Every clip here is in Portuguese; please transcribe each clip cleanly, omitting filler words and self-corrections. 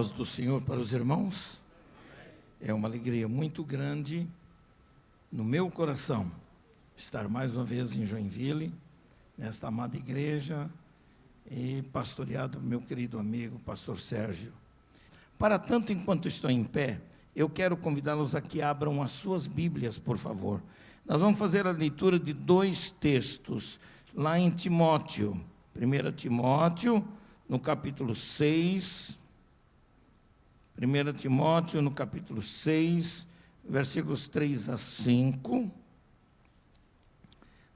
paz do Senhor para os irmãos. É uma alegria muito grande no meu coração estar mais uma vez em Joinville, nesta amada igreja, e pastoreado pelo meu querido amigo, pastor Sérgio. Para tanto, enquanto estou em pé, eu quero convidá-los a que abram as suas Bíblias, por favor. Nós vamos fazer a leitura de dois textos, lá em Timóteo, 1 Timóteo, no capítulo 6, 1 Timóteo, no capítulo 6, versículos 3 a 5,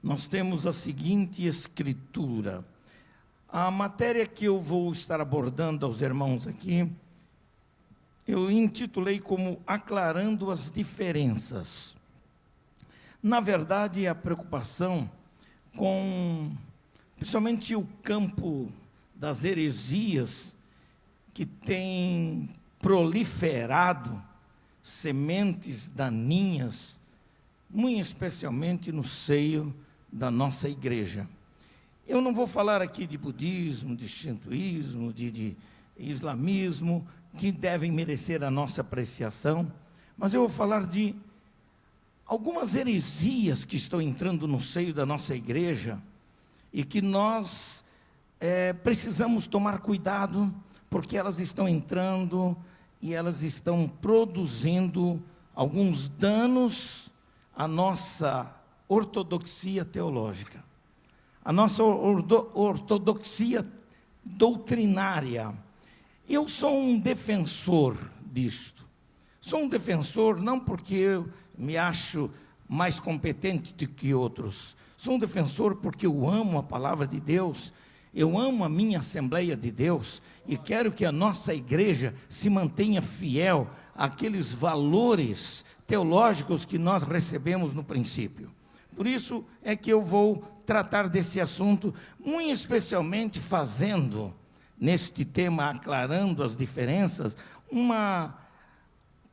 nós temos a seguinte escritura. A matéria que eu vou estar abordando aos irmãos aqui, eu intitulei como Aclarando as Diferenças. Na verdade, a preocupação com, principalmente o campo das heresias, que tem proliferado sementes daninhas, muito especialmente no seio da nossa igreja. Eu não vou falar aqui de budismo, de shintoísmo, de islamismo, que devem merecer a nossa apreciação, mas eu vou falar de algumas heresias que estão entrando no seio da nossa igreja e que nós precisamos tomar cuidado, porque elas estão entrando e elas estão produzindo alguns danos à nossa ortodoxia teológica, à nossa ortodoxia doutrinária. Eu sou um defensor disto. Sou um defensor não porque eu me acho mais competente do que outros. Sou um defensor porque eu amo a palavra de Deus, eu amo a minha Assembleia de Deus e quero que a nossa igreja se mantenha fiel àqueles valores teológicos que nós recebemos no princípio. Por isso é que eu vou tratar desse assunto, muito especialmente fazendo, neste tema, aclarando as diferenças,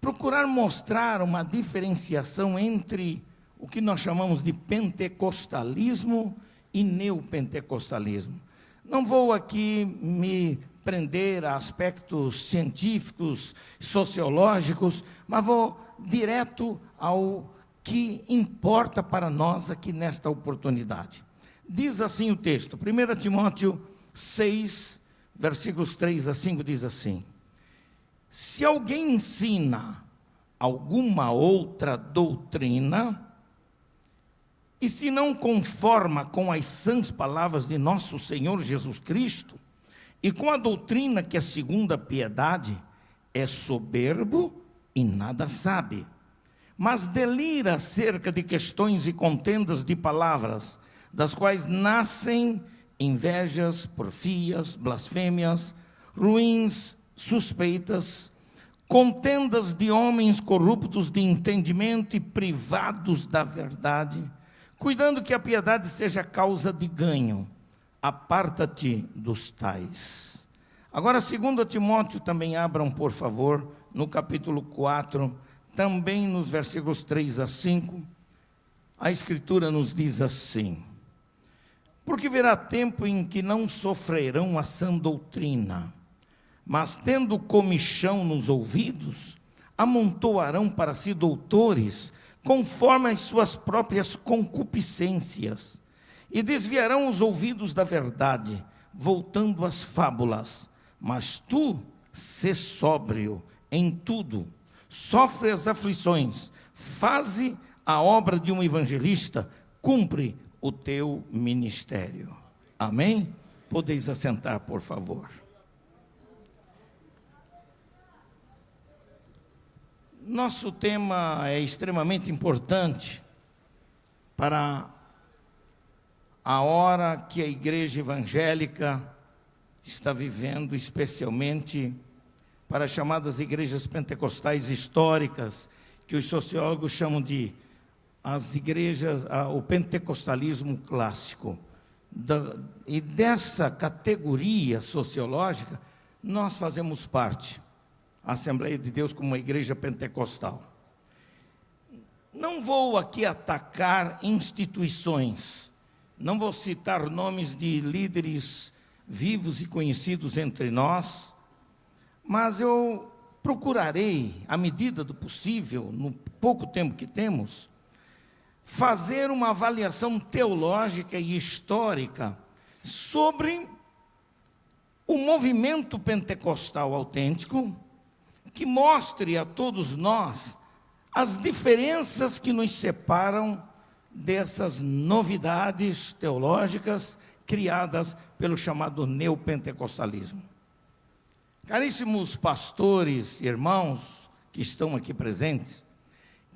procurar mostrar uma diferenciação entre o que nós chamamos de pentecostalismo e neopentecostalismo. Não vou aqui me prender a aspectos científicos, sociológicos, mas vou direto ao que importa para nós aqui nesta oportunidade. Diz assim o texto, 1 Timóteo 6, versículos 3 a 5, diz assim: se alguém ensina alguma outra doutrina, e se não conforma com as sãs palavras de nosso Senhor Jesus Cristo, e com a doutrina que é segundo a piedade, é soberbo e nada sabe, mas delira acerca de questões e contendas de palavras, das quais nascem invejas, porfias, blasfêmias, ruins suspeitas, contendas de homens corruptos de entendimento e privados da verdade, cuidando que a piedade seja causa de ganho. Aparta-te dos tais. Agora, 2 Timóteo, também abram, por favor, no capítulo 4, também nos versículos 3 a 5, a Escritura nos diz assim: porque virá tempo em que não sofrerão a sã doutrina, mas tendo comichão nos ouvidos, amontoarão para si doutores, conforme as suas próprias concupiscências, e desviarão os ouvidos da verdade, voltando às fábulas. Mas tu, sê sóbrio em tudo, sofre as aflições, faze a obra de um evangelista, cumpre o teu ministério. Amém? Podeis assentar, por favor. Nosso tema é extremamente importante para a hora que a igreja evangélica está vivendo, especialmente para as chamadas igrejas pentecostais históricas, que os sociólogos chamam de as igrejas, o pentecostalismo clássico. E dessa categoria sociológica, nós fazemos parte. A Assembleia de Deus como uma igreja pentecostal. Não vou aqui atacar instituições, não vou citar nomes de líderes vivos e conhecidos entre nós, mas eu procurarei, à medida do possível, no pouco tempo que temos, fazer uma avaliação teológica e histórica sobre o movimento pentecostal autêntico, que mostre a todos nós as diferenças que nos separam dessas novidades teológicas criadas pelo chamado neopentecostalismo. Caríssimos pastores, irmãos que estão aqui presentes,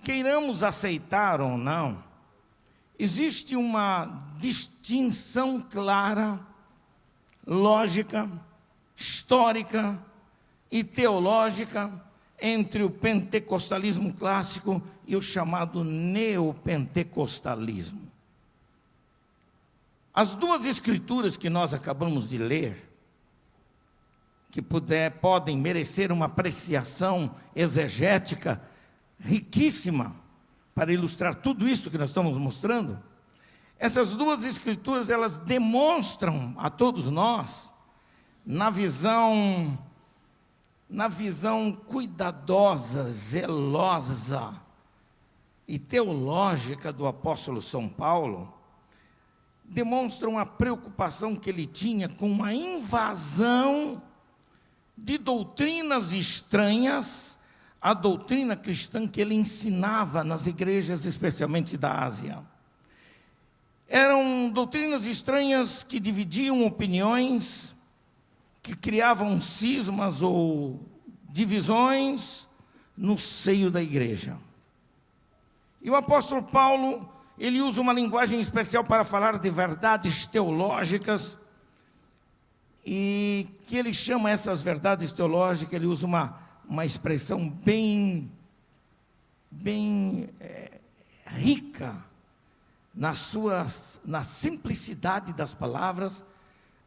queiramos aceitar ou não, existe uma distinção clara, lógica, histórica e teológica entre o pentecostalismo clássico e o chamado neopentecostalismo. As duas escrituras que nós acabamos de ler, que podem merecer uma apreciação exegética riquíssima para ilustrar tudo isso que nós estamos mostrando, essas duas escrituras, elas demonstram a todos nós, na visão cuidadosa, zelosa e teológica do apóstolo São Paulo, demonstram a preocupação que ele tinha com uma invasão de doutrinas estranhas à doutrina cristã que ele ensinava nas igrejas, especialmente da Ásia. Eram doutrinas estranhas que dividiam opiniões, que criavam cismas ou divisões no seio da igreja. E o apóstolo Paulo, ele usa uma linguagem especial para falar de verdades teológicas, e que ele chama essas verdades teológicas, ele usa uma expressão bem rica na simplicidade das palavras,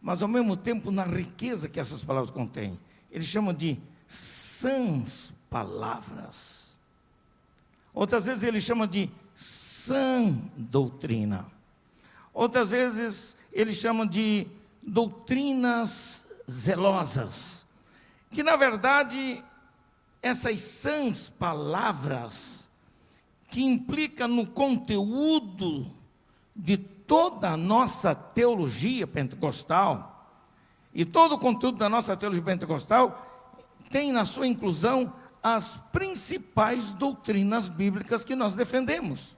mas ao mesmo tempo na riqueza que essas palavras contêm. Ele chama de sãs palavras. Outras vezes ele chama de sã doutrina. Outras vezes ele chama de doutrinas zelosas, que na verdade essas sãs palavras, que implica no conteúdo de toda a nossa teologia pentecostal, e todo o conteúdo da nossa teologia pentecostal tem na sua inclusão as principais doutrinas bíblicas que nós defendemos,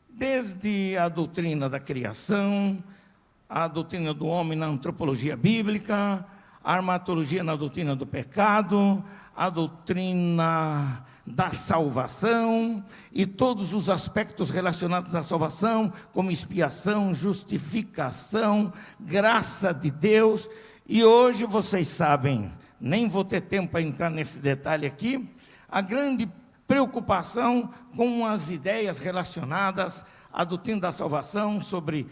desde a doutrina da criação, a doutrina do homem na antropologia bíblica, a armatologia na doutrina do pecado, a doutrina da salvação e todos os aspectos relacionados à salvação, como expiação, justificação, graça de Deus. E hoje vocês sabem, nem vou ter tempo para entrar nesse detalhe aqui, a grande preocupação com as ideias relacionadas à doutrina da salvação, sobre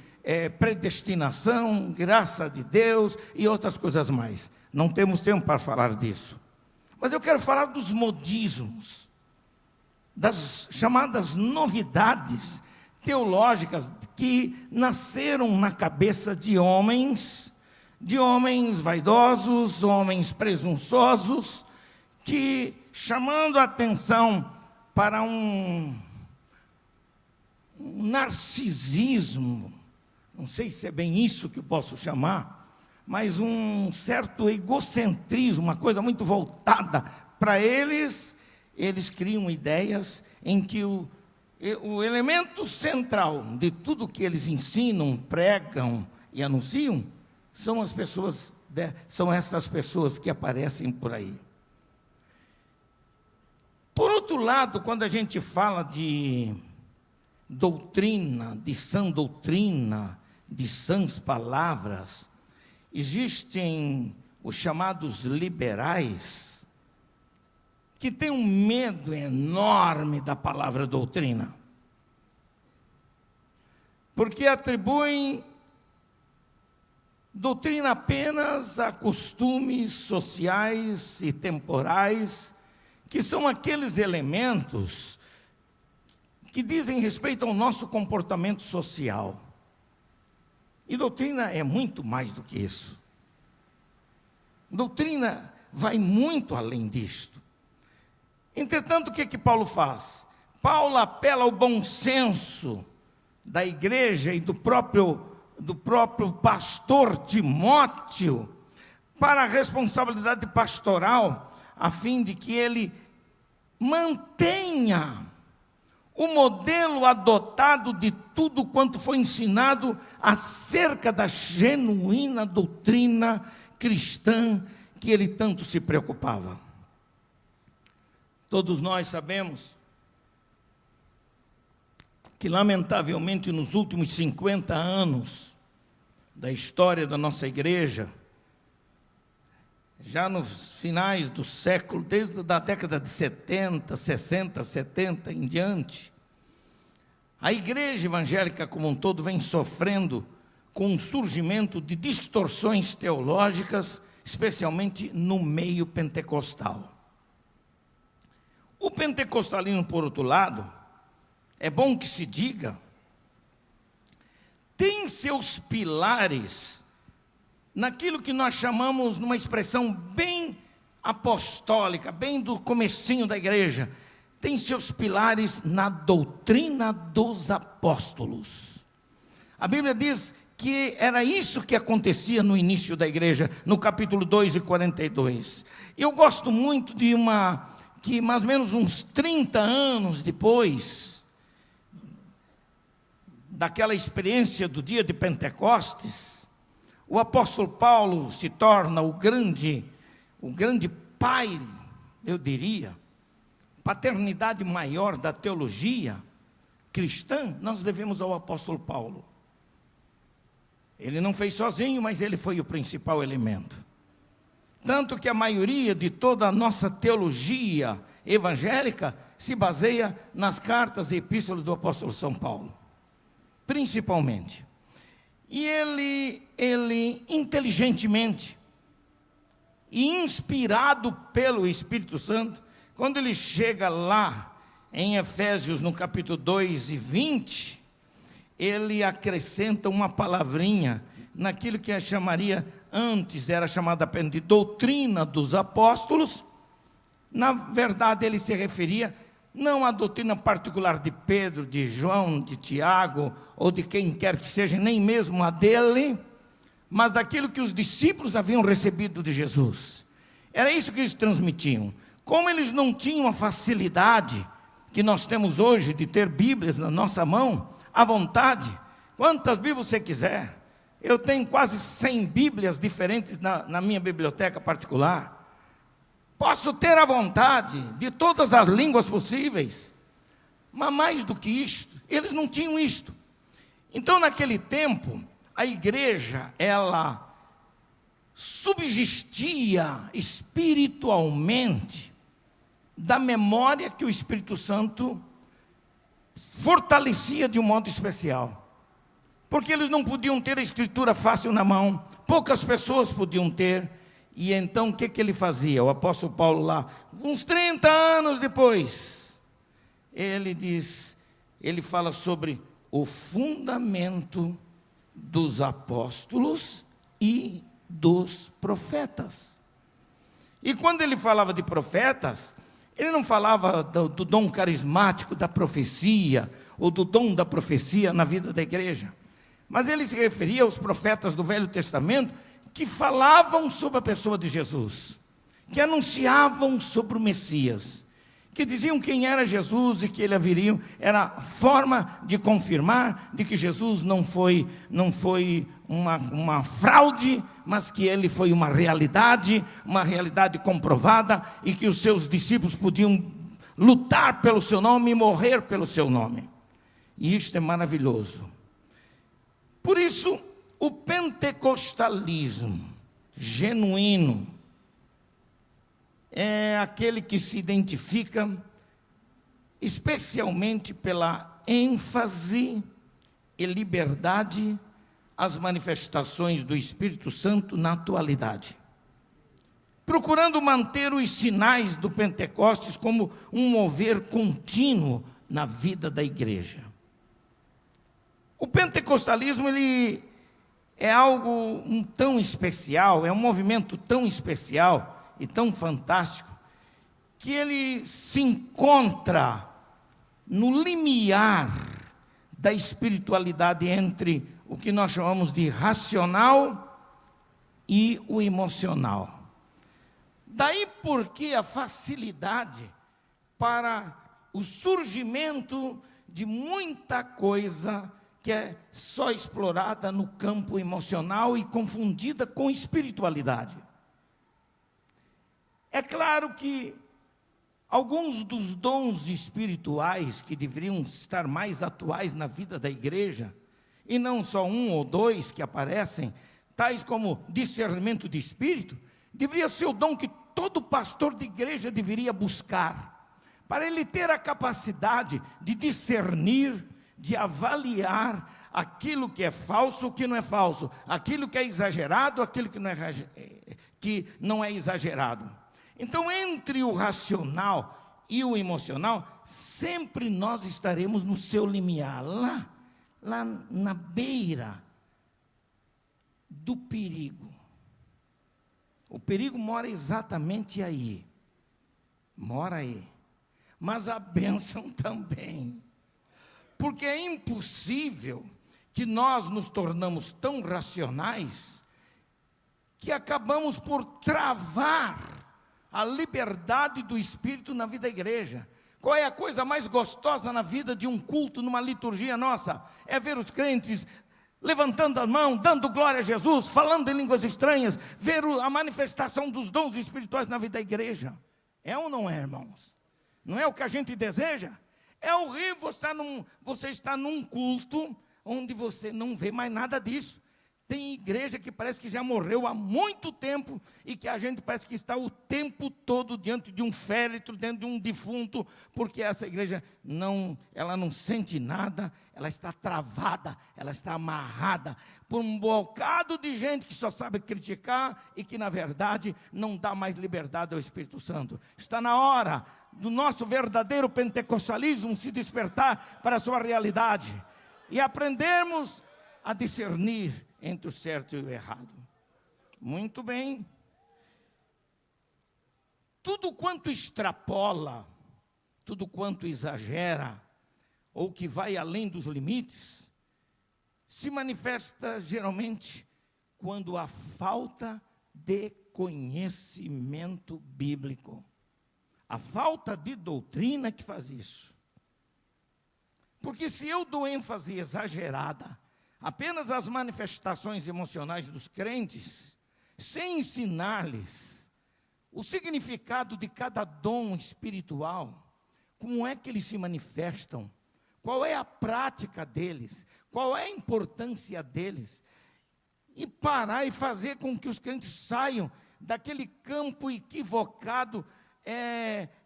predestinação, graça de Deus e outras coisas mais. Não temos tempo para falar disso. Mas eu quero falar dos modismos, das chamadas novidades teológicas que nasceram na cabeça de homens vaidosos, homens presunçosos, que, chamando a atenção para um narcisismo, não sei se é bem isso que eu posso chamar, mas um certo egocentrismo, uma coisa muito voltada para eles, eles criam ideias em que o elemento central de tudo que eles ensinam, pregam e anunciam, são essas pessoas que aparecem por aí. Por outro lado, quando a gente fala de doutrina, de sã doutrina, de sãs palavras, existem os chamados liberais, que têm um medo enorme da palavra doutrina, porque atribuem doutrina apenas a costumes sociais e temporais, que são aqueles elementos que dizem respeito ao nosso comportamento social. E doutrina é muito mais do que isso. Doutrina vai muito além disto. Entretanto, o que Paulo faz? Paulo apela ao bom senso da igreja e do próprio pastor Timóteo para a responsabilidade pastoral, a fim de que ele mantenha o modelo adotado de tudo quanto foi ensinado acerca da genuína doutrina cristã que ele tanto se preocupava. Todos nós sabemos que, lamentavelmente, nos últimos 50 anos da história da nossa igreja, já nos finais do século, desde a década de 70, 60, 70 em diante, a igreja evangélica como um todo vem sofrendo com um surgimento de distorções teológicas, especialmente no meio pentecostal. O pentecostalismo, por outro lado, é bom que se diga, tem seus pilares naquilo que nós chamamos, numa expressão bem apostólica, bem do comecinho da igreja, tem seus pilares na doutrina dos apóstolos. A Bíblia diz que era isso que acontecia no início da igreja, no capítulo 2 e 42. Eu gosto muito de que mais ou menos uns 30 anos depois daquela experiência do dia de Pentecostes, o apóstolo Paulo se torna o grande pai, eu diria, paternidade maior da teologia cristã, nós devemos ao apóstolo Paulo. Ele não fez sozinho, mas ele foi o principal elemento. Tanto que a maioria de toda a nossa teologia evangélica se baseia nas cartas e epístolas do apóstolo São Paulo, principalmente. E ele inteligentemente e inspirado pelo Espírito Santo, quando ele chega lá em Efésios, no capítulo 2 e 20, ele acrescenta uma palavrinha naquilo que antes era chamada apenas de doutrina dos apóstolos. Na verdade, ele se referia não à doutrina particular de Pedro, de João, de Tiago, ou de quem quer que seja, nem mesmo a dele, mas daquilo que os discípulos haviam recebido de Jesus. Era isso que eles transmitiam. Como eles não tinham a facilidade que nós temos hoje de ter Bíblias na nossa mão, à vontade, quantas Bíblias você quiser. Eu tenho quase 100 Bíblias diferentes na minha biblioteca particular. Posso ter à vontade, de todas as línguas possíveis. Mas mais do que isto, eles não tinham isto. Então, naquele tempo, a igreja, ela subsistia espiritualmente da memória que o Espírito Santo fortalecia de um modo especial. Porque eles não podiam ter a escritura fácil na mão, poucas pessoas podiam ter. E então o que ele fazia? O apóstolo Paulo lá, uns 30 anos depois, ele fala sobre o fundamento dos apóstolos e dos profetas. E quando ele falava de profetas, ele não falava do dom carismático da profecia, ou do dom da profecia na vida da igreja, mas ele se referia aos profetas do Velho Testamento, que falavam sobre a pessoa de Jesus, que anunciavam sobre o Messias, que diziam quem era Jesus e que ele haveria. Era a forma de confirmar de que Jesus não foi uma fraude, mas que ele foi uma realidade comprovada, e que os seus discípulos podiam lutar pelo seu nome e morrer pelo seu nome. E isto é maravilhoso. Por isso, o pentecostalismo genuíno é aquele que se identifica especialmente pela ênfase e liberdade às manifestações do Espírito Santo na atualidade, procurando manter os sinais do Pentecostes como um mover contínuo na vida da igreja. O pentecostalismo, ele é algo tão especial, é um movimento tão especial, e tão fantástico, que ele se encontra no limiar da espiritualidade entre o que nós chamamos de racional e o emocional. Daí porque a facilidade para o surgimento de muita coisa que é só explorada no campo emocional e confundida com espiritualidade. É claro que alguns dos dons espirituais que deveriam estar mais atuais na vida da igreja, e não só um ou dois que aparecem, tais como discernimento de espírito, deveria ser o dom que todo pastor de igreja deveria buscar, para ele ter a capacidade de discernir, de avaliar aquilo que é falso, o que não é falso, aquilo que é exagerado, aquilo que não é exagerado. Então, entre o racional e o emocional, sempre nós estaremos no seu limiar, lá na beira do perigo. O perigo mora exatamente aí, mas a bênção também, porque é impossível que nós nos tornamos tão racionais que acabamos por travar a liberdade do Espírito na vida da igreja. Qual é a coisa mais gostosa na vida de um culto, numa liturgia nossa? É ver os crentes levantando a mão, dando glória a Jesus, falando em línguas estranhas, ver a manifestação dos dons espirituais na vida da igreja. É ou não é, irmãos? Não é o que a gente deseja? É horrível você estar num culto onde você não vê mais nada disso. Tem igreja que parece que já morreu há muito tempo e que a gente parece que está o tempo todo diante de um féretro, dentro de um defunto, porque essa igreja ela não sente nada, ela está travada, ela está amarrada por um bocado de gente que só sabe criticar e que na verdade não dá mais liberdade ao Espírito Santo. Está na hora do nosso verdadeiro pentecostalismo se despertar para a sua realidade e aprendermos a discernir entre o certo e o errado. Muito bem. Tudo quanto extrapola, tudo quanto exagera, ou que vai além dos limites, se manifesta geralmente quando há falta de conhecimento bíblico. A falta de doutrina que faz isso. Porque se eu dou ênfase exagerada apenas às manifestações emocionais dos crentes, sem ensinar-lhes o significado de cada dom espiritual, como é que eles se manifestam, qual é a prática deles, qual é a importância deles, e parar e fazer com que os crentes saiam daquele campo equivocado,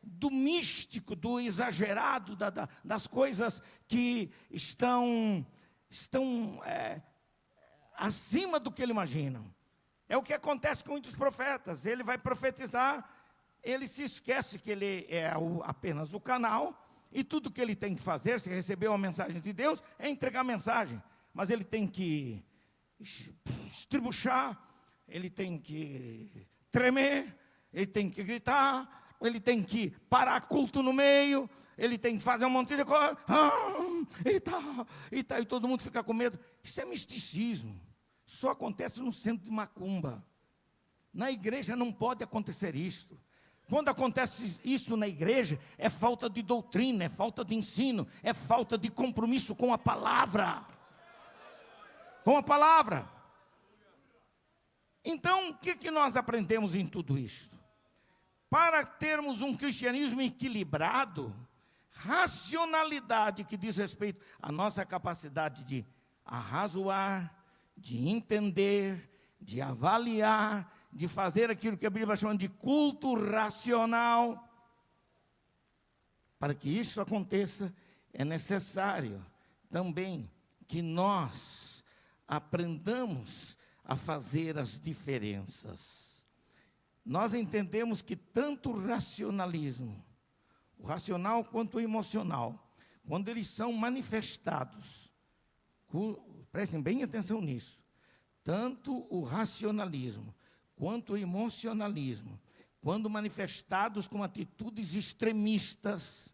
do místico, do exagerado, das coisas que estão acima do que ele imagina. É o que acontece com muitos profetas. Ele vai profetizar, ele se esquece que ele é apenas o canal, e tudo que ele tem que fazer, se receber uma mensagem de Deus, é entregar a mensagem. Mas ele tem que estribuchar, ele tem que tremer, ele tem que gritar, ele tem que parar culto no meio, ele tem que fazer um monte de coisa, e todo mundo fica com medo. Isso é misticismo, só acontece no centro de macumba. Na igreja não pode acontecer isso. Quando acontece isso na igreja, é falta de doutrina, é falta de ensino, é falta de compromisso com a palavra. Com a palavra. Então, o que nós aprendemos em tudo isso? Para termos um cristianismo equilibrado, racionalidade que diz respeito à nossa capacidade de arrazoar, de entender, de avaliar, de fazer aquilo que a Bíblia chama de culto racional. Para que isso aconteça, é necessário também que nós aprendamos a fazer as diferenças. Nós entendemos que tanto o racionalismo, o racional quanto o emocional, quando eles são manifestados, prestem bem atenção nisso, tanto o racionalismo quanto o emocionalismo, quando manifestados com atitudes extremistas,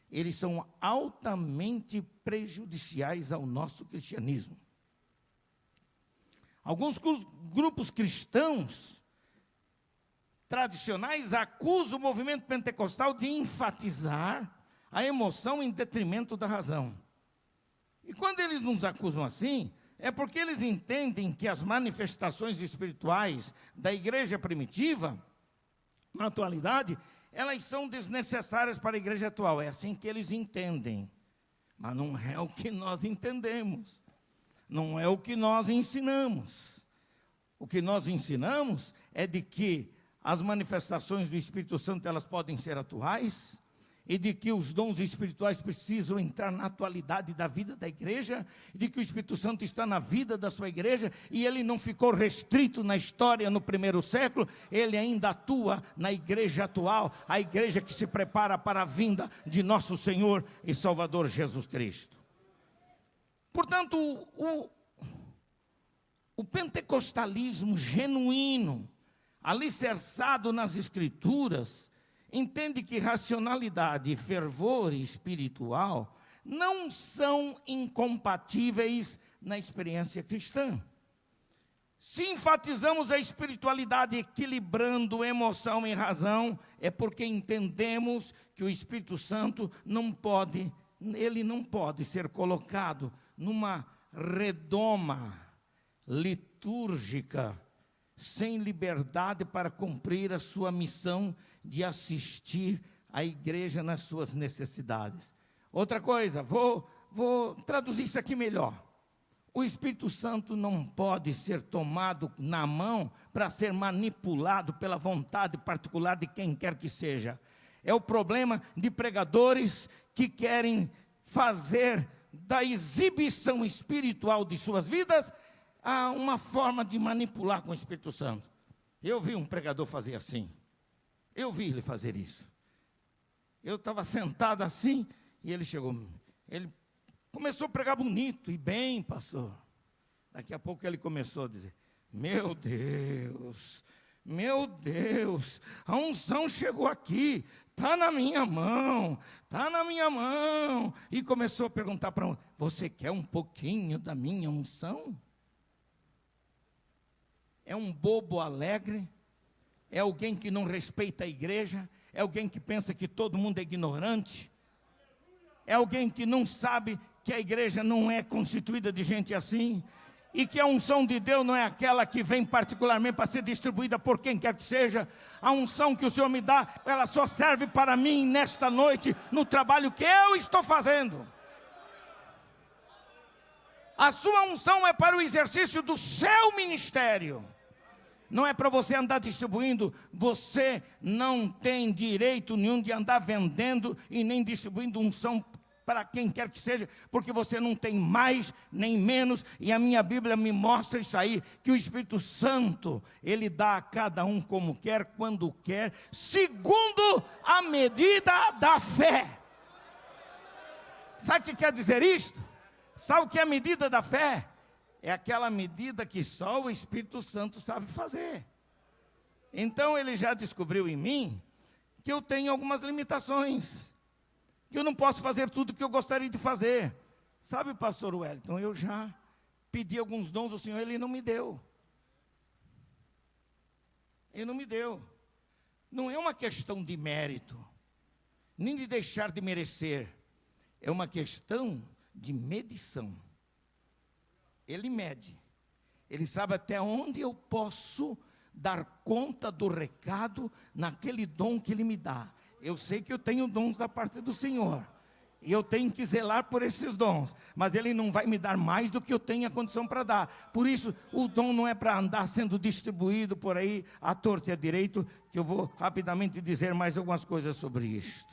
eles são altamente prejudiciais ao nosso cristianismo. Alguns grupos cristãos tradicionais acusam o movimento pentecostal de enfatizar a emoção em detrimento da razão. E quando eles nos acusam assim, é porque eles entendem que as manifestações espirituais da igreja primitiva, na atualidade, elas são desnecessárias para a igreja atual. É assim que eles entendem. Mas não é o que nós entendemos. Não é o que nós ensinamos. O que nós ensinamos é de que as manifestações do Espírito Santo, elas podem ser atuais, e de que os dons espirituais precisam entrar na atualidade da vida da igreja, e de que o Espírito Santo está na vida da sua igreja, e ele não ficou restrito na história no primeiro século, ele ainda atua na igreja atual, a igreja que se prepara para a vinda de nosso Senhor e Salvador Jesus Cristo. Portanto, o pentecostalismo genuíno, alicerçado nas Escrituras, entende que racionalidade e fervor espiritual não são incompatíveis na experiência cristã. Se enfatizamos a espiritualidade equilibrando emoção e razão, é porque entendemos que o Espírito Santo não pode ser colocado numa redoma litúrgica, sem liberdade para cumprir a sua missão de assistir a igreja nas suas necessidades. Outra coisa, vou traduzir isso aqui melhor. O Espírito Santo não pode ser tomado na mão para ser manipulado pela vontade particular de quem quer que seja. É o problema de pregadores que querem fazer da exibição espiritual de suas vidas uma forma de manipular com o Espírito Santo. Eu vi um pregador fazer assim. Eu vi ele fazer isso. Eu estava sentado assim, e ele chegou. Ele começou a pregar bonito e bem, pastor. Daqui a pouco ele começou a dizer: meu Deus, a unção chegou aqui, está na minha mão. E começou a perguntar para mim: você quer um pouquinho da minha unção? É um bobo alegre, é alguém que não respeita a igreja, é alguém que pensa que todo mundo é ignorante, é alguém que não sabe que a igreja não é constituída de gente assim, e que a unção de Deus não é aquela que vem particularmente para ser distribuída por quem quer que seja. A unção que o Senhor me dá, ela só serve para mim nesta noite, no trabalho que eu estou fazendo. A sua unção é para o exercício do seu ministério. Não é para você andar distribuindo. Você não tem direito nenhum de andar vendendo e nem distribuindo unção para quem quer que seja, porque você não tem mais nem menos, e a minha Bíblia me mostra isso aí, que o Espírito Santo, ele dá a cada um como quer, quando quer, segundo a medida da fé. Sabe o que quer dizer isto? Sabe o que é a medida da fé? É aquela medida que só o Espírito Santo sabe fazer. Então ele já descobriu em mim que eu tenho algumas limitações, que eu não posso fazer tudo o que eu gostaria de fazer. Sabe, pastor Wellington, eu já pedi alguns dons ao Senhor, Ele não me deu. Ele não me deu. Não é uma questão de mérito, nem de deixar de merecer. É uma questão de medição. Ele mede. Ele sabe até onde eu posso dar conta do recado naquele dom que Ele me dá. Eu sei que eu tenho dons da parte do Senhor, e eu tenho que zelar por esses dons, mas Ele não vai me dar mais do que eu tenho a condição para dar. Por isso, o dom não é para andar sendo distribuído por aí, à torta e à direito, que eu vou rapidamente dizer mais algumas coisas sobre isto.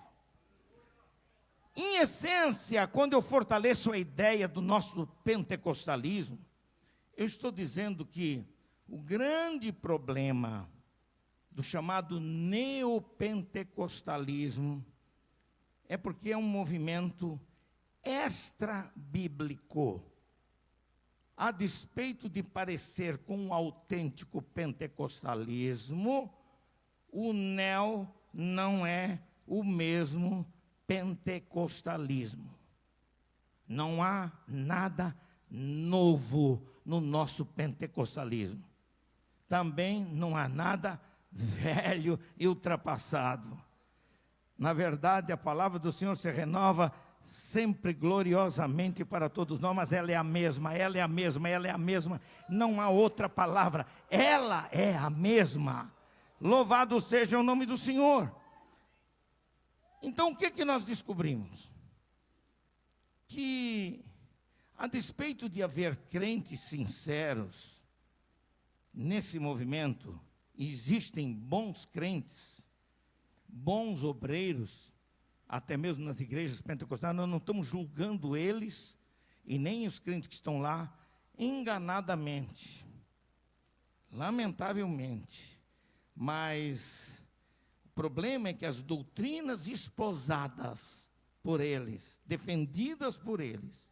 Em essência, quando eu fortaleço a ideia do nosso pentecostalismo, eu estou dizendo que o grande problema do chamado neopentecostalismo é porque é um movimento extra-bíblico. A despeito de parecer com um autêntico pentecostalismo, o neo não é o mesmo pentecostalismo. Não há nada novo no nosso pentecostalismo. Também não há nada velho e ultrapassado. Na verdade, a palavra do Senhor se renova sempre gloriosamente para todos nós, mas ela é a mesma, ela é a mesma, ela é a mesma. Não há outra palavra, ela é a mesma. Louvado seja o nome do Senhor. Então, o que nós descobrimos? Que, a despeito de haver crentes sinceros nesse movimento, existem bons crentes, bons obreiros, até mesmo nas igrejas pentecostais. Nós não estamos julgando eles, e nem os crentes que estão lá, enganadamente, lamentavelmente. Mas o problema é que as doutrinas esposadas por eles, defendidas por eles,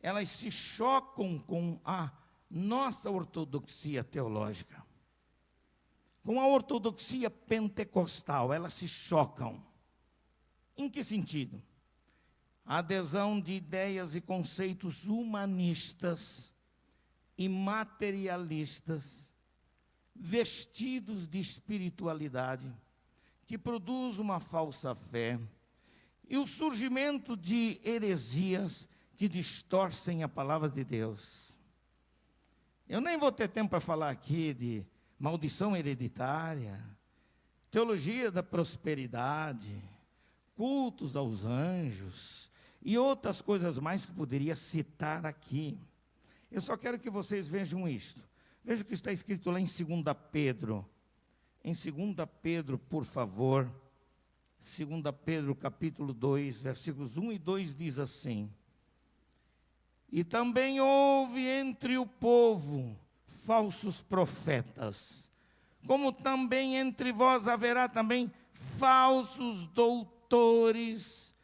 elas se chocam com a nossa ortodoxia teológica, com a ortodoxia pentecostal. Elas se chocam. Em que sentido? A adesão de ideias e conceitos humanistas e materialistas, vestidos de espiritualidade, que produz uma falsa fé, e o surgimento de heresias que distorcem a palavra de Deus. Eu nem vou ter tempo para falar aqui de maldição hereditária, teologia da prosperidade, cultos aos anjos e outras coisas mais que poderia citar aqui. Eu só quero que vocês vejam isto. Veja o que está escrito lá em 2 Pedro. Em 2 Pedro, por favor, 2 Pedro capítulo 2, versículos 1 e 2 diz assim: e também houve entre o povo falsos profetas, como também entre vós haverá também falsos doutores,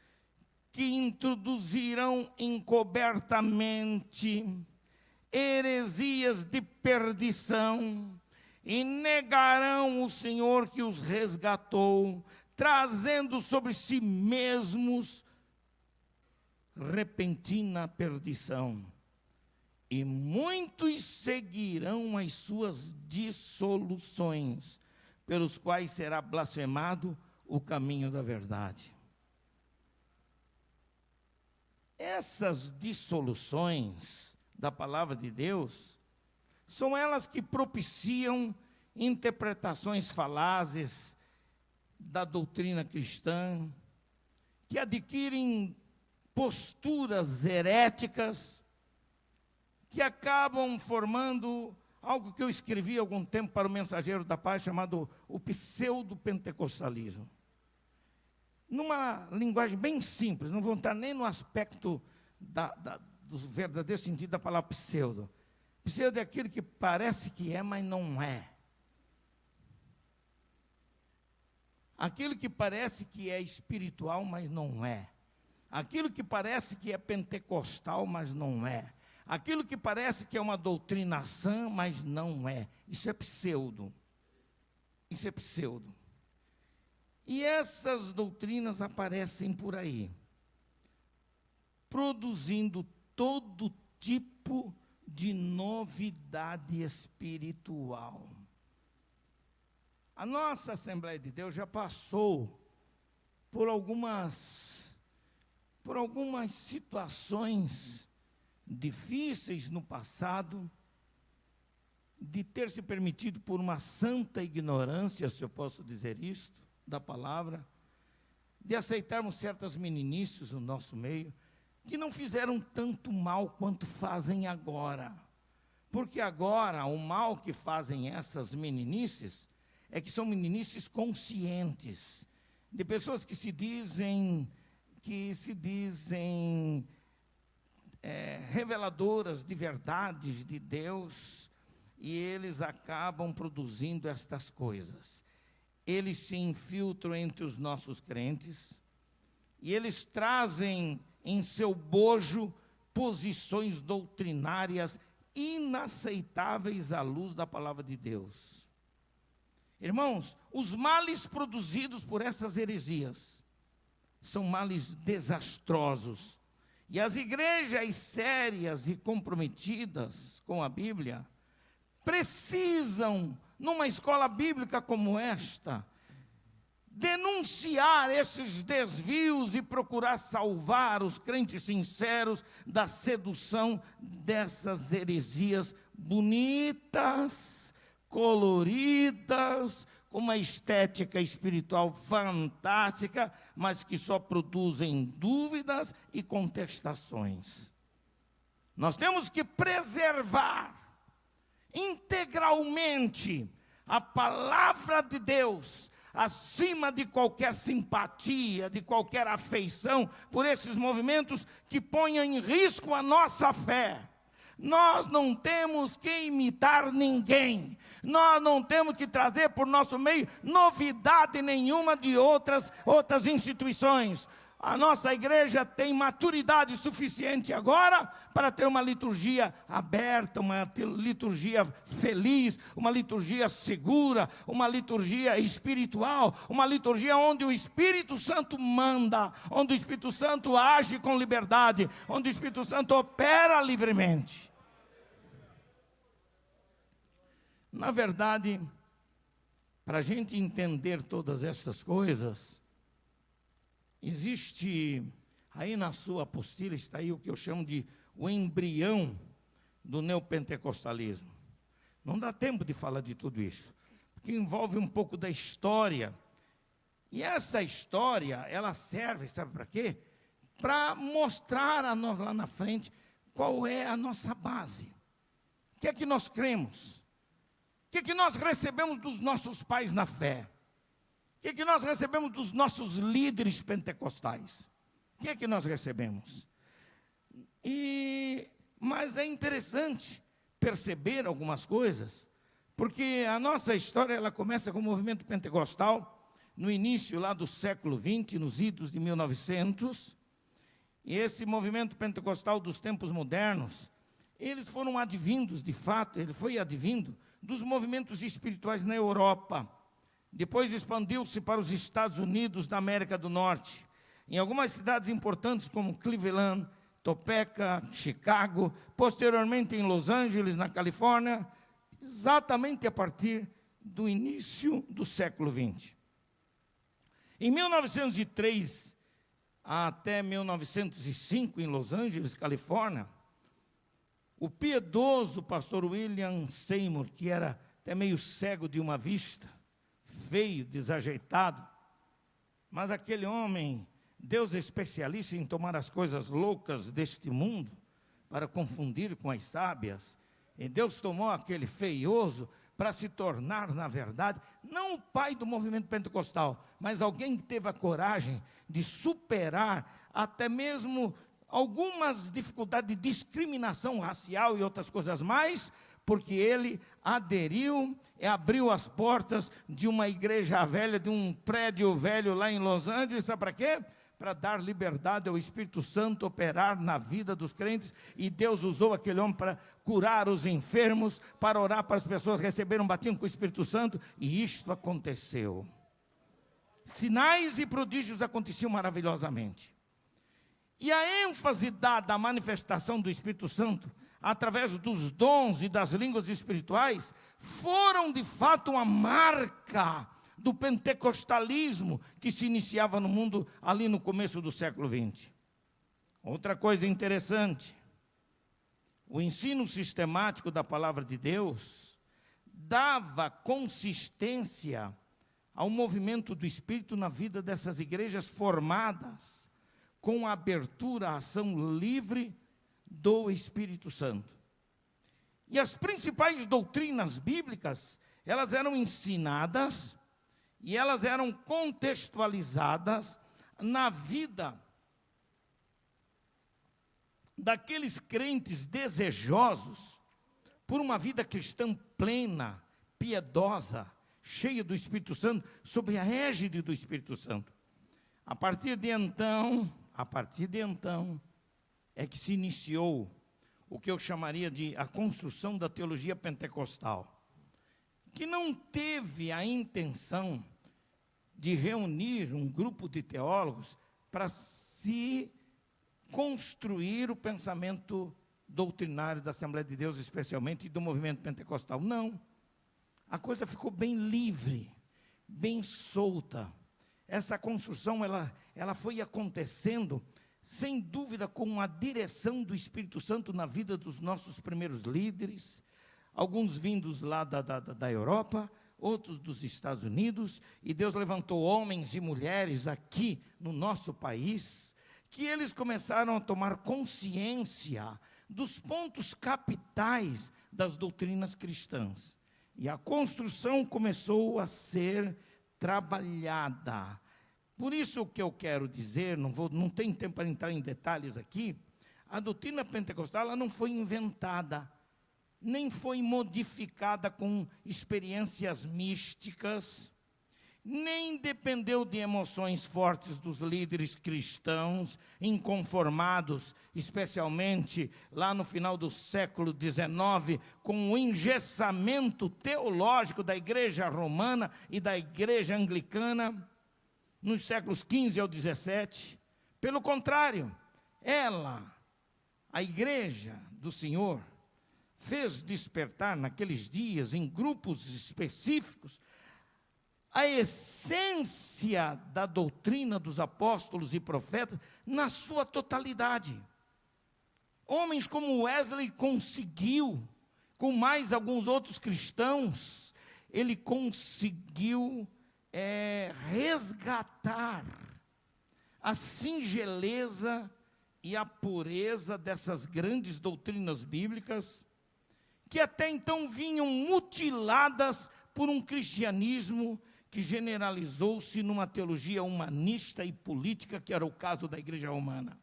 que introduzirão encobertamente heresias de perdição, e negarão o Senhor que os resgatou, trazendo sobre si mesmos repentina perdição. E muitos seguirão as suas dissoluções, pelos quais será blasfemado o caminho da verdade. Essas dissoluções da palavra de Deus são elas que propiciam interpretações falazes da doutrina cristã, que adquirem posturas heréticas, que acabam formando algo que eu escrevi há algum tempo para o Mensageiro da Paz, chamado o pseudo-pentecostalismo. Numa linguagem bem simples, não vou entrar nem no aspecto do verdadeiro sentido da palavra pseudo. Pseudo é aquilo que parece que é, mas não é. Aquilo que parece que é espiritual, mas não é. Aquilo que parece que é pentecostal, mas não é. Aquilo que parece que é uma doutrina sã, mas não é. Isso é pseudo. Isso é pseudo. E essas doutrinas aparecem por aí, produzindo todo tipo de novidade espiritual. A nossa Assembleia de Deus já passou por algumas situações difíceis no passado, de ter se permitido por uma santa ignorância, se eu posso dizer isto, da palavra, de aceitarmos certas meninices no nosso meio, que não fizeram tanto mal quanto fazem agora. Porque agora o mal que fazem essas meninices é que são meninices conscientes, de pessoas que se dizem reveladoras de verdades de Deus, e eles acabam produzindo estas coisas. Eles se infiltram entre os nossos crentes, e eles trazem em seu bojo posições doutrinárias inaceitáveis à luz da palavra de Deus. Irmãos, os males produzidos por essas heresias são males desastrosos. E as igrejas sérias e comprometidas com a Bíblia precisam, numa escola bíblica como esta, denunciar esses desvios e procurar salvar os crentes sinceros da sedução dessas heresias bonitas, coloridas, com uma estética espiritual fantástica, mas que só produzem dúvidas e contestações. Nós temos que preservar integralmente a palavra de Deus, acima de qualquer simpatia, de qualquer afeição por esses movimentos que ponham em risco a nossa fé. Nós não temos que imitar ninguém, nós não temos que trazer por nosso meio novidade nenhuma de outras instituições. A nossa igreja tem maturidade suficiente agora para ter uma liturgia aberta, uma liturgia feliz, uma liturgia segura, uma liturgia espiritual, uma liturgia onde o Espírito Santo manda, onde o Espírito Santo age com liberdade, onde o Espírito Santo opera livremente. Na verdade, para a gente entender todas essas coisas, existe aí na sua apostila, está aí o que eu chamo de o embrião do neopentecostalismo. Não dá tempo de falar de tudo isso, porque envolve um pouco da história. E essa história, ela serve, sabe para quê? Para mostrar a nós lá na frente qual é a nossa base. O que é que nós cremos? O que é que nós recebemos dos nossos pais na fé? O que é que nós recebemos dos nossos líderes pentecostais? O que é que nós recebemos? Mas é interessante perceber algumas coisas, porque a nossa história ela começa com o movimento pentecostal, no início lá do século XX, nos idos de 1900, e esse movimento pentecostal dos tempos modernos, eles foram advindos, de fato, ele foi advindo dos movimentos espirituais na Europa. Depois expandiu-se para os Estados Unidos da América do Norte, em algumas cidades importantes como Cleveland, Topeka, Chicago, posteriormente em Los Angeles, na Califórnia, exatamente a partir do início do século XX. Em 1903 até 1905, em Los Angeles, Califórnia, o piedoso pastor William Seymour, que era até meio cego de uma vista, feio, desajeitado, mas aquele homem, Deus é especialista em tomar as coisas loucas deste mundo para confundir com as sábias, e Deus tomou aquele feioso para se tornar, na verdade, não o pai do movimento pentecostal, mas alguém que teve a coragem de superar até mesmo algumas dificuldades de discriminação racial e outras coisas mais, porque ele aderiu e abriu as portas de uma igreja velha, de um prédio velho lá em Los Angeles, sabe para quê? Para dar liberdade ao Espírito Santo operar na vida dos crentes, e Deus usou aquele homem para curar os enfermos, para orar para as pessoas receberem um batismo com o Espírito Santo, e isto aconteceu. Sinais e prodígios aconteciam maravilhosamente. E a ênfase dada à manifestação do Espírito Santo, através dos dons e das línguas espirituais, foram de fato uma marca do pentecostalismo que se iniciava no mundo ali no começo do século XX. Outra coisa interessante, o ensino sistemático da palavra de Deus dava consistência ao movimento do Espírito na vida dessas igrejas formadas com a abertura à ação livre do Espírito Santo. E as principais doutrinas bíblicas, elas eram ensinadas e elas eram contextualizadas na vida daqueles crentes desejosos por uma vida cristã plena, piedosa, cheia do Espírito Santo, sob a égide do Espírito Santo. A partir de então, é que se iniciou o que eu chamaria de a construção da teologia pentecostal, que não teve a intenção de reunir um grupo de teólogos para se construir o pensamento doutrinário da Assembleia de Deus, especialmente, e do movimento pentecostal. Não. A coisa ficou bem livre, bem solta. Essa construção, ela foi acontecendo, sem dúvida, com a direção do Espírito Santo na vida dos nossos primeiros líderes, alguns vindos lá da Europa, outros dos Estados Unidos, e Deus levantou homens e mulheres aqui no nosso país, que eles começaram a tomar consciência dos pontos capitais das doutrinas cristãs. E a construção começou a ser trabalhada. Por isso o que eu quero dizer, não tem tempo para entrar em detalhes aqui, a doutrina pentecostal ela não foi inventada, nem foi modificada com experiências místicas, nem dependeu de emoções fortes dos líderes cristãos, inconformados, especialmente lá no final do século XIX, com o engessamento teológico da igreja romana e da igreja anglicana, nos séculos XV ao XVII. Pelo contrário, a igreja do Senhor, fez despertar naqueles dias, em grupos específicos, a essência da doutrina dos apóstolos e profetas na sua totalidade. Homens como Wesley conseguiu, com mais alguns outros cristãos, ele conseguiu resgatar a singeleza e a pureza dessas grandes doutrinas bíblicas, que até então vinham mutiladas por um cristianismo que generalizou-se numa teologia humanista e política, que era o caso da igreja romana.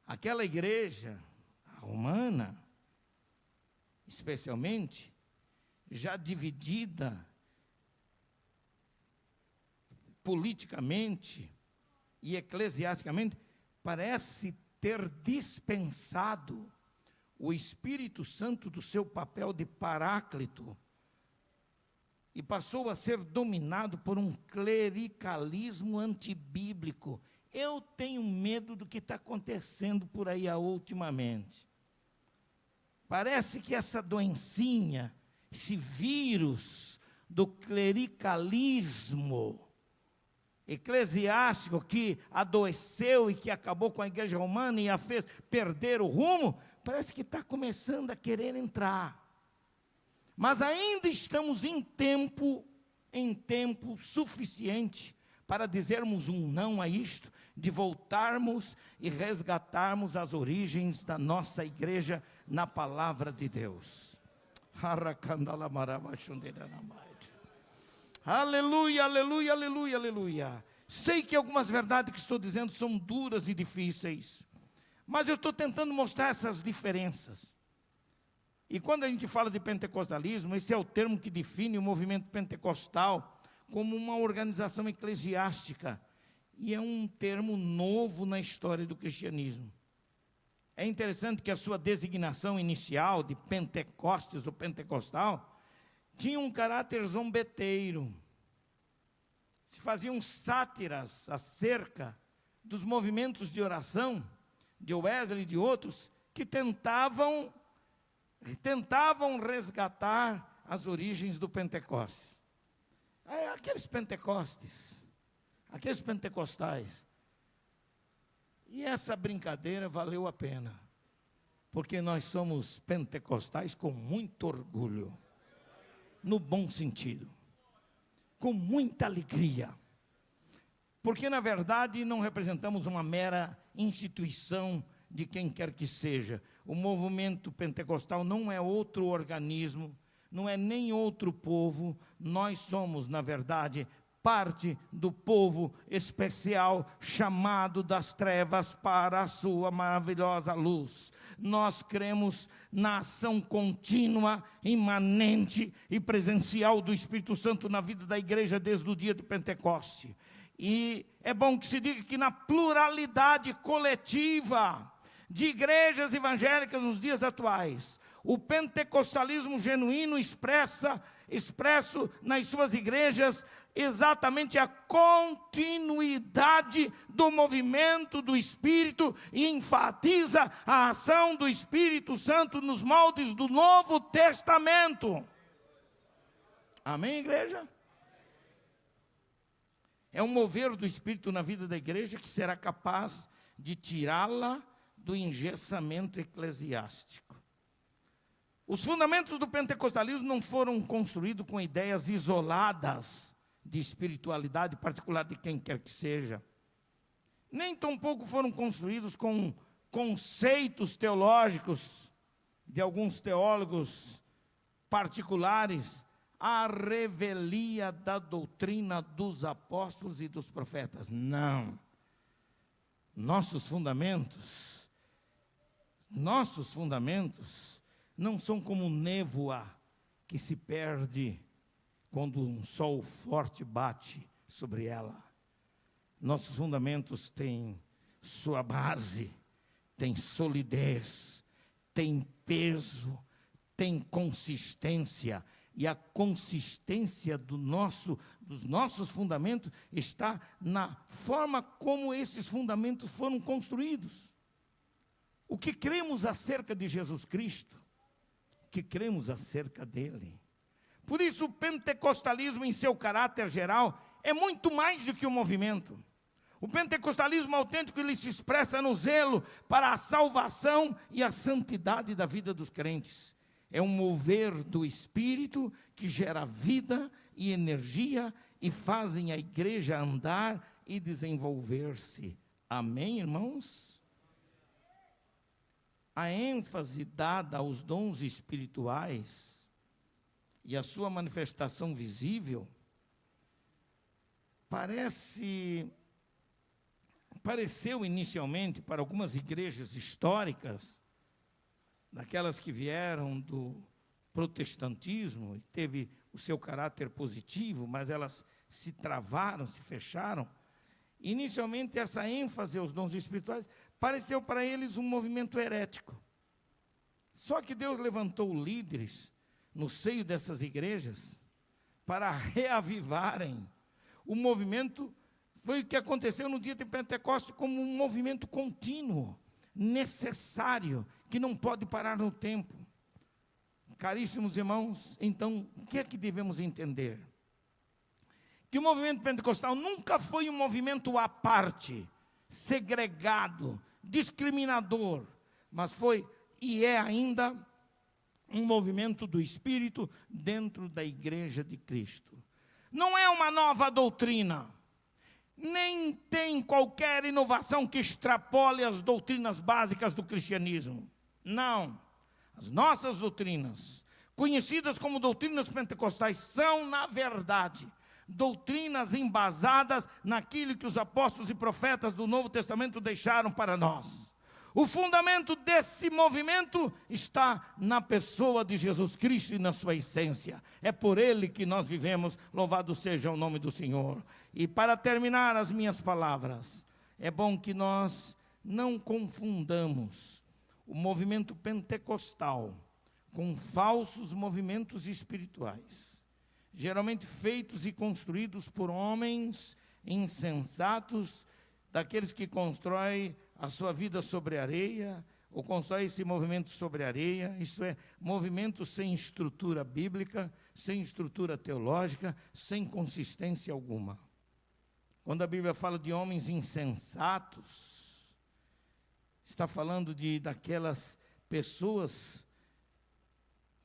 Aquela igreja, a romana, especialmente, já dividida politicamente e eclesiasticamente, parece ter dispensado o Espírito Santo do seu papel de paráclito e passou a ser dominado por um clericalismo antibíblico. Eu tenho medo do que está acontecendo por aí ultimamente. Parece que essa doencinha, esse vírus do clericalismo eclesiástico que adoeceu e que acabou com a igreja romana e a fez perder o rumo, parece que está começando a querer entrar. Mas ainda estamos em tempo suficiente para dizermos um não a isto, de voltarmos e resgatarmos as origens da nossa igreja na palavra de Deus. Aleluia, aleluia, aleluia, aleluia. Sei que algumas verdades que estou dizendo são duras e difíceis, mas eu estou tentando mostrar essas diferenças. E quando a gente fala de pentecostalismo, esse é o termo que define o movimento pentecostal como uma organização eclesiástica. E é um termo novo na história do cristianismo. É interessante que a sua designação inicial de Pentecostes ou pentecostal tinha um caráter zombeteiro. Se faziam sátiras acerca dos movimentos de oração de Wesley e de outros que tentavam resgatar as origens do Pentecostes. Aqueles pentecostes, aqueles pentecostais. E essa brincadeira valeu a pena, porque nós somos pentecostais com muito orgulho, no bom sentido, com muita alegria, porque na verdade não representamos uma mera instituição de quem quer que seja. O movimento pentecostal não é outro organismo, não é nem outro povo. Nós somos, na verdade, parte do povo especial chamado das trevas para a sua maravilhosa luz. Nós cremos na ação contínua, imanente e presencial do Espírito Santo na vida da igreja desde o dia de Pentecoste. E é bom que se diga que na pluralidade coletiva de igrejas evangélicas nos dias atuais. O pentecostalismo genuíno expresso nas suas igrejas exatamente a continuidade do movimento do Espírito e enfatiza a ação do Espírito Santo nos moldes do Novo Testamento. Amém, igreja? É um mover do Espírito na vida da igreja que será capaz de tirá-la do engessamento eclesiástico. Os fundamentos do pentecostalismo não foram construídos com ideias isoladas de espiritualidade particular de quem quer que seja. Nem tampouco foram construídos com conceitos teológicos de alguns teólogos particulares, a revelia da doutrina dos apóstolos e dos profetas. Não. Nossos fundamentos não são como névoa que se perde quando um sol forte bate sobre ela. Nossos fundamentos têm sua base, têm solidez, têm peso, têm consistência. E a consistência dos nossos fundamentos está na forma como esses fundamentos foram construídos. O que cremos acerca de Jesus Cristo, o que cremos acerca dele. Por isso o pentecostalismo em seu caráter geral é muito mais do que um movimento. O pentecostalismo autêntico ele se expressa no zelo para a salvação e a santidade da vida dos crentes. É um mover do Espírito que gera vida e energia e fazem a igreja andar e desenvolver-se. Amém, irmãos? A ênfase dada aos dons espirituais e a sua manifestação visível pareceu inicialmente para algumas igrejas históricas, daquelas que vieram do protestantismo e teve o seu caráter positivo, mas elas se travaram, se fecharam. Inicialmente essa ênfase aos dons espirituais pareceu para eles um movimento herético. Só que Deus levantou líderes no seio dessas igrejas para reavivarem o movimento. Foi o que aconteceu no dia de Pentecostes, como um movimento contínuo, necessário, que não pode parar no tempo. Caríssimos irmãos, então, o que é que devemos entender? Que o movimento pentecostal nunca foi um movimento à parte, segregado, discriminador, mas foi e é ainda um movimento do Espírito dentro da igreja de Cristo. Não é uma nova doutrina, nem tem qualquer inovação que extrapole as doutrinas básicas do cristianismo. Não. As nossas doutrinas, conhecidas como doutrinas pentecostais, são, na verdade, doutrinas embasadas naquilo que os apóstolos e profetas do Novo Testamento deixaram para nós. O fundamento desse movimento está na pessoa de Jesus Cristo e na sua essência. É por Ele que nós vivemos, louvado seja o nome do Senhor. E para terminar as minhas palavras, é bom que nós não confundamos o movimento pentecostal com falsos movimentos espirituais, geralmente feitos e construídos por homens insensatos, daqueles que constroem a sua vida sobre areia, ou constrói esse movimento sobre areia, isto é, movimento sem estrutura bíblica, sem estrutura teológica, sem consistência alguma. Quando a Bíblia fala de homens insensatos, está falando daquelas pessoas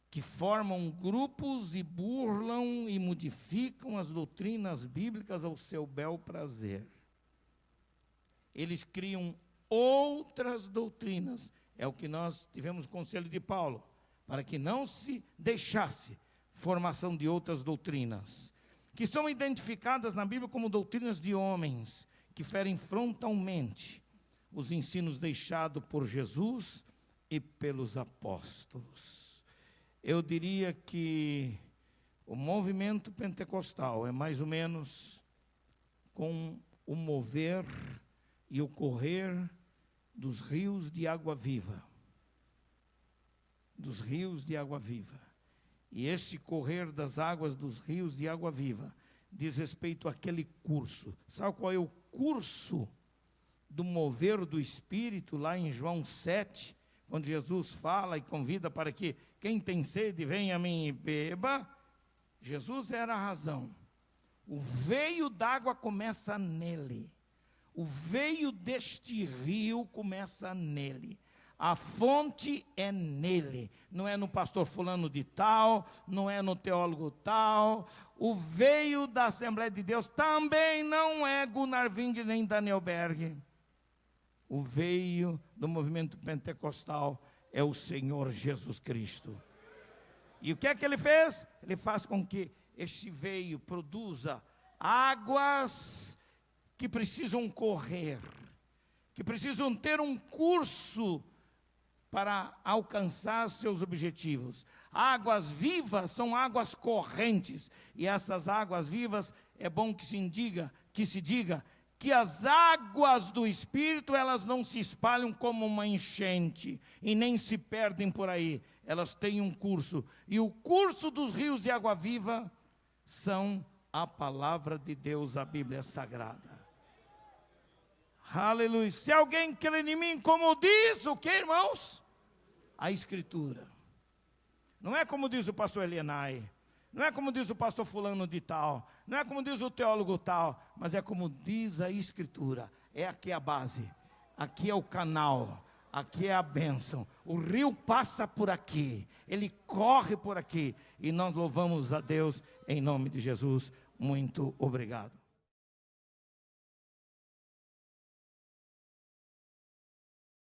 que formam grupos e burlam e modificam as doutrinas bíblicas ao seu bel prazer. Eles criam outras doutrinas, é o que nós tivemos conselho de Paulo, para que não se deixasse formação de outras doutrinas, que são identificadas na Bíblia como doutrinas de homens, que ferem frontalmente os ensinos deixados por Jesus e pelos apóstolos. Eu diria que o movimento pentecostal é mais ou menos com o mover e o correr dos rios de água viva. Dos rios de água viva. E este correr das águas dos rios de água viva diz respeito àquele curso. Sabe qual é o curso do mover do Espírito, lá em João 7, quando Jesus fala e convida para que quem tem sede venha a mim e beba? Jesus era a razão. O veio d'água começa nele. O veio deste rio começa nele. A fonte é nele, não é no pastor fulano de tal, não é no teólogo tal. O veio da Assembleia de Deus também não é Gunnar Wing nem Daniel Berg. O veio do movimento pentecostal é o Senhor Jesus Cristo. E o que é que ele fez? Ele faz com que este veio produza águas que precisam correr, que precisam ter um curso para alcançar seus objetivos. Águas vivas são águas correntes, e essas águas vivas, é bom que se diga que as águas do Espírito, elas não se espalham como uma enchente, e nem se perdem por aí, elas têm um curso, e o curso dos rios de água viva são a palavra de Deus, a Bíblia Sagrada. Aleluia. Se alguém crê em mim, como diz o que, irmãos? A Escritura. Não é como diz o pastor Elienay, não é como diz o pastor fulano de tal, não é como diz o teólogo tal, mas é como diz a Escritura. É aqui a base, aqui é o canal, aqui é a bênção. O rio passa por aqui, ele corre por aqui, e nós louvamos a Deus em nome de Jesus. Muito obrigado.